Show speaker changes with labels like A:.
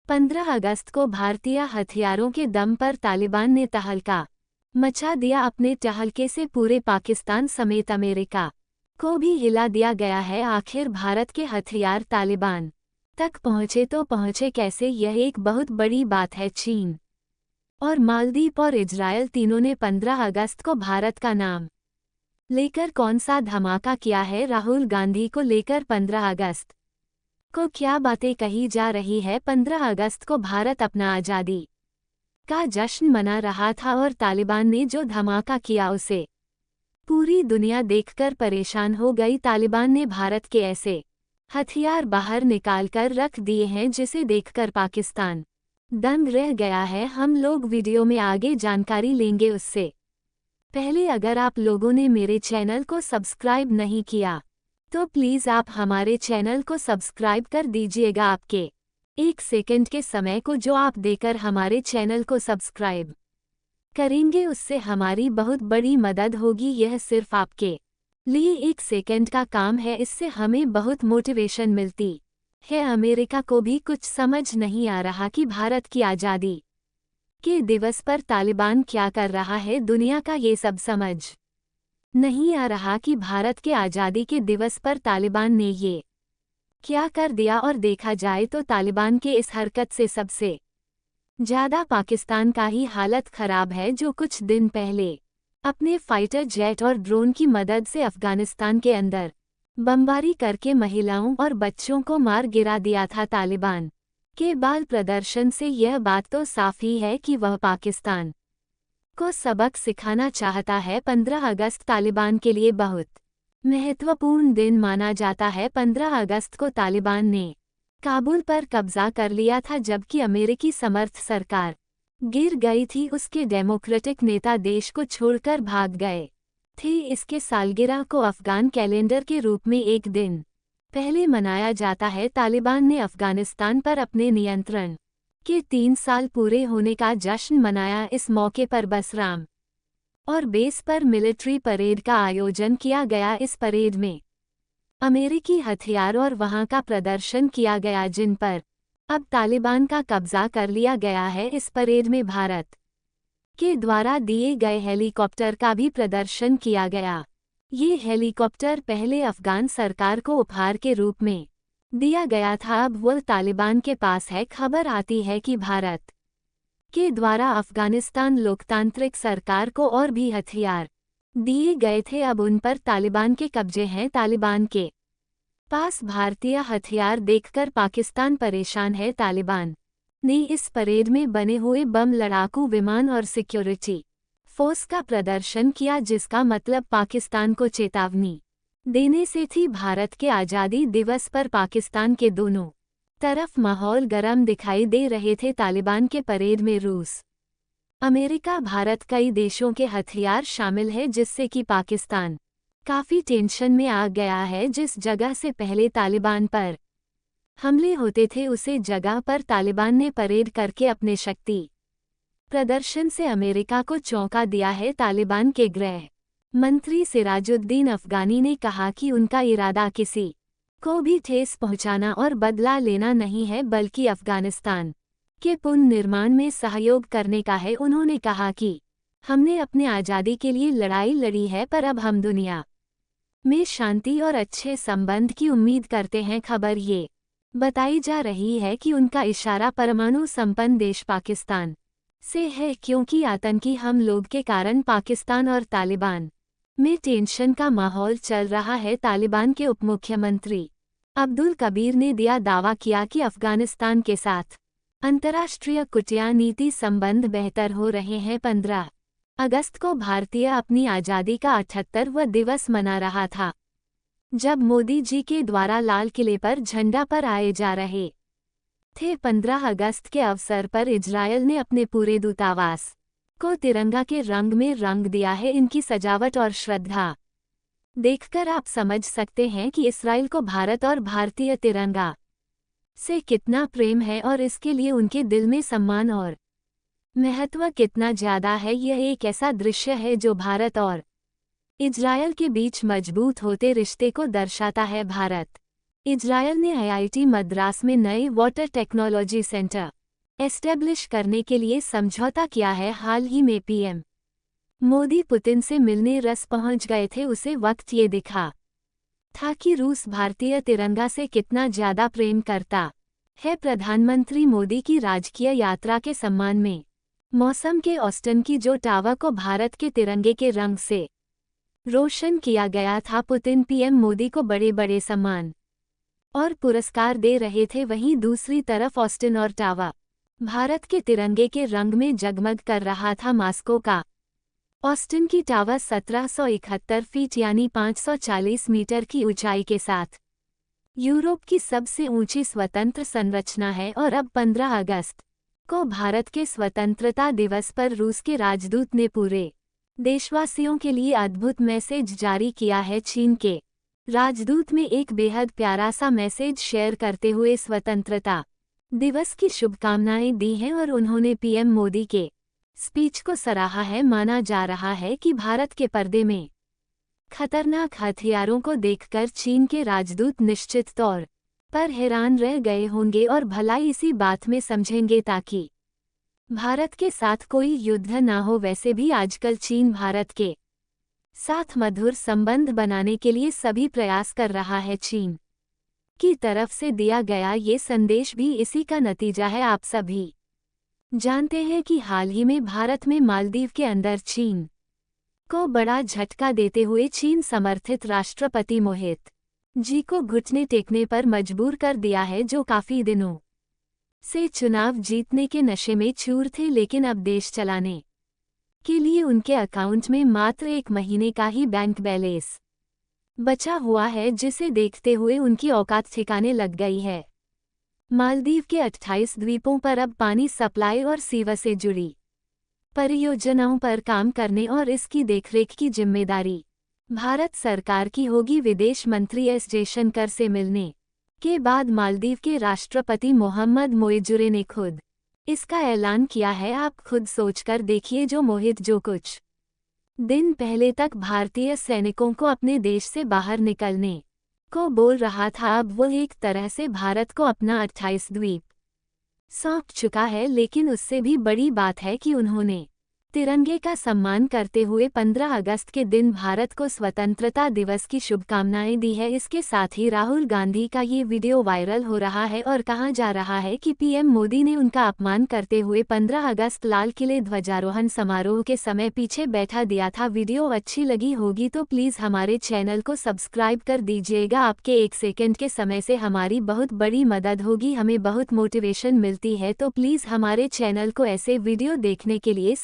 A: 15 अगस्त को भारतीय हथियारों के दम पर तालिबान ने तहलका मचा दिया। अपने तहलके से पूरे पाकिस्तान समेत अमेरिका को भी हिला दिया गया है। आखिर भारत के हथियार तालिबान तक पहुंचे तो पहुंचे कैसे, यह एक बहुत बड़ी बात है। चीन और मालदीव और इजरायल तीनों ने 15 अगस्त को भारत का नाम लेकर कौन सा धमाका किया है। राहुल गांधी को लेकर 15 अगस्त को क्या बातें कही जा रही है। 15 अगस्त को भारत अपना आज़ादी का जश्न मना रहा था और तालिबान ने जो धमाका किया उसे पूरी दुनिया देखकर परेशान हो गई। तालिबान ने भारत के ऐसे हथियार बाहर निकालकर रख दिए हैं जिसे देखकर पाकिस्तान दंग रह गया है। हम लोग वीडियो में आगे जानकारी लेंगे, उससे पहले अगर आप लोगों ने मेरे चैनल को सब्सक्राइब नहीं किया तो प्लीज़ आप हमारे चैनल को सब्सक्राइब कर दीजिएगा। आपके 1 सेकंड के समय को जो आप देकर हमारे चैनल को सब्सक्राइब करेंगे उससे हमारी बहुत बड़ी मदद होगी। यह सिर्फ आपके लिए 1 सेकंड का काम है, इससे हमें बहुत मोटिवेशन मिलती है। अमेरिका को भी कुछ समझ नहीं आ रहा कि भारत की आज़ादी के दिवस पर तालिबान क्या कर रहा है। दुनिया का ये सब समझ नहीं आ रहा कि भारत के आज़ादी के दिवस पर तालिबान ने ये क्या कर दिया। और देखा जाए तो तालिबान के इस हरकत से सबसे ज़्यादा पाकिस्तान का ही हालत खराब है, जो कुछ दिन पहले अपने फाइटर जेट और ड्रोन की मदद से अफगानिस्तान के अंदर बमबारी करके महिलाओं और बच्चों को मार गिरा दिया था। तालिबान के बाल प्रदर्शन से यह बात तो साफ ही है कि वह पाकिस्तान को सबक सिखाना चाहता है। 15 अगस्त तालिबान के लिए बहुत महत्वपूर्ण दिन माना जाता है। 15 अगस्त को तालिबान ने काबुल पर कब्जा कर लिया था, जबकि अमेरिकी समर्थ सरकार गिर गई थी। उसके डेमोक्रेटिक नेता देश को छोड़कर भाग गए थे। इसके सालगिरह को अफगान कैलेंडर के रूप में एक दिन पहले मनाया जाता है। तालिबान ने अफगानिस्तान पर अपने नियंत्रण के 3 साल पूरे होने का जश्न मनाया। इस मौके पर बसराम और बेस पर मिलिट्री परेड का आयोजन किया गया। इस परेड में अमेरिकी हथियार और वहां का प्रदर्शन किया गया, जिन पर अब तालिबान का कब्जा कर लिया गया है। इस परेड में भारत के द्वारा दिए गए हेलीकॉप्टर का भी प्रदर्शन किया गया। ये हेलीकॉप्टर पहले अफगान सरकार को उपहार के रूप में दिया गया था, अब वो तालिबान के पास है। खबर आती है कि भारत के द्वारा अफगानिस्तान लोकतांत्रिक सरकार को और भी हथियार दिए गए थे, अब उन पर तालिबान के कब्जे हैं। तालिबान के पास भारतीय हथियार देखकर पाकिस्तान परेशान है। तालिबान ने इस परेड में बने हुए बम, लड़ाकू विमान और सिक्योरिटी फोर्स का प्रदर्शन किया, जिसका मतलब पाकिस्तान को चेतावनी देने से थी। भारत के आज़ादी दिवस पर पाकिस्तान के दोनों तरफ माहौल गर्म दिखाई दे रहे थे। तालिबान के परेड में रूस, अमेरिका, भारत, कई देशों के हथियार शामिल है, जिससे कि पाकिस्तान काफ़ी टेंशन में आ गया है। जिस जगह से पहले तालिबान पर हमले होते थे उसे जगह पर तालिबान ने परेड करके अपने शक्ति प्रदर्शन से अमेरिका को चौंका दिया है। तालिबान के गृह मंत्री सिराजुद्दीन अफगानी ने कहा कि उनका इरादा किसी को भी ठेस पहुंचाना और बदला लेना नहीं है, बल्कि अफगानिस्तान के पुनर्निर्माण में सहयोग करने का है। उन्होंने कहा कि हमने अपने आज़ादी के लिए लड़ाई लड़ी है, पर अब हम दुनिया में शांति और अच्छे संबंध की उम्मीद करते हैं। खबर ये बताई जा रही है कि उनका इशारा परमाणु संपन्न देश पाकिस्तान से है, क्योंकि आतंकी हम लोग के कारण पाकिस्तान और तालिबान में टेंशन का माहौल चल रहा है। तालिबान के उपमुख्यमंत्री अब्दुल कबीर ने दिया दावा किया कि अफगानिस्तान के साथ अंतर्राष्ट्रीय कूटनीति संबंध बेहतर हो रहे हैं। 15 अगस्त को भारतीय अपनी आज़ादी का 78वां दिवस मना रहा था, जब मोदी जी के द्वारा लाल किले पर झंडा पर आए जा रहे थे। 15 अगस्त के अवसर पर इजरायल ने अपने पूरे दूतावास को तिरंगा के रंग में रंग दिया है। इनकी सजावट और श्रद्धा देखकर आप समझ सकते हैं कि इस्राइल को भारत और भारतीय तिरंगा से कितना प्रेम है और इसके लिए उनके दिल में सम्मान और महत्व कितना ज़्यादा है। यह एक ऐसा दृश्य है जो भारत और इजरायल के बीच मजबूत होते रिश्ते को दर्शाता है। भारत इजरायल ने आईआईटी मद्रास में नए वाटर टेक्नोलॉजी सेंटर एस्टेब्लिश करने के लिए समझौता किया है। हाल ही में पीएम मोदी पुतिन से मिलने रूस पहुंच गए थे। उसे वक्त ये दिखा था कि रूस भारतीय तिरंगा से कितना ज्यादा प्रेम करता है। प्रधानमंत्री मोदी की राजकीय यात्रा के सम्मान में मौसम के ऑस्टिन की जो टावर को भारत के तिरंगे के रंग से रोशन किया गया था। पुतिन पीएम मोदी को बड़े बड़े सम्मान और पुरस्कार दे रहे थे। वहीं दूसरी तरफ ऑस्टिन और टावर भारत के तिरंगे के रंग में जगमग कर रहा था। मॉस्को का ऑस्टिन की टावर 1771 फीट यानी 540 मीटर की ऊंचाई के साथ यूरोप की सबसे ऊंची स्वतंत्र संरचना है और अब 15 अगस्त को भारत के स्वतंत्रता दिवस पर रूस के राजदूत ने पूरे देशवासियों के लिए अद्भुत मैसेज जारी किया है। चीन के राजदूत में एक बेहद प्यारा सा मैसेज शेयर करते हुए स्वतंत्रता दिवस की शुभकामनाएं दी हैं और उन्होंने पीएम मोदी के स्पीच को सराहा है। माना जा रहा है कि भारत के पर्दे में खतरनाक हथियारों को देखकर चीन के राजदूत निश्चित तौर पर हैरान रह गए होंगे और भलाई इसी बात में समझेंगे ताकि भारत के साथ कोई युद्ध ना हो। वैसे भी आजकल चीन भारत के साथ मधुर संबंध बनाने के लिए सभी प्रयास कर रहा है। चीन की तरफ से दिया गया ये संदेश भी इसी का नतीजा है। आप सभी जानते हैं कि हाल ही में भारत में मालदीव के अंदर चीन को बड़ा झटका देते हुए चीन समर्थित राष्ट्रपति मोहित जी को घुटने टेकने पर मजबूर कर दिया है, जो काफी दिनों से चुनाव जीतने के नशे में चूर थे। लेकिन अब देश चलाने के लिए उनके अकाउंट में मात्र 1 महीने का ही बैंक बैलेंस बचा हुआ है, जिसे देखते हुए उनकी औकात ठिकाने लग गई है। मालदीव के 28 द्वीपों पर अब पानी सप्लाई और सीवर से जुड़ी परियोजनाओं पर काम करने और इसकी देखरेख की जिम्मेदारी भारत सरकार की होगी। विदेश मंत्री एस जयशंकर से मिलने के बाद मालदीव के राष्ट्रपति मोहम्मद मोइजुरे ने खुद इसका ऐलान किया है। आप खुद सोचकर देखिए, जो मोहित जो कुछ दिन पहले तक भारतीय सैनिकों को अपने देश से बाहर निकलने को बोल रहा था, अब वो एक तरह से भारत को अपना 28 द्वीप सौंप चुका है। लेकिन उससे भी बड़ी बात है कि उन्होंने तिरंगे का सम्मान करते हुए 15 अगस्त के दिन भारत को स्वतंत्रता दिवस की शुभकामनाएं दी है। इसके साथ ही राहुल गांधी का ये वीडियो वायरल हो रहा है और कहा जा रहा है कि पीएम मोदी ने उनका अपमान करते हुए 15 अगस्त लाल किले ध्वजारोहण समारोह के समय पीछे बैठा दिया था। वीडियो अच्छी लगी होगी तो प्लीज़ हमारे चैनल को सब्सक्राइब कर दीजिएगा। आपके 1 सेकंड के समय से हमारी बहुत बड़ी मदद होगी, हमें बहुत मोटिवेशन मिलती है। तो प्लीज़ हमारे चैनल को ऐसे वीडियो देखने के लिए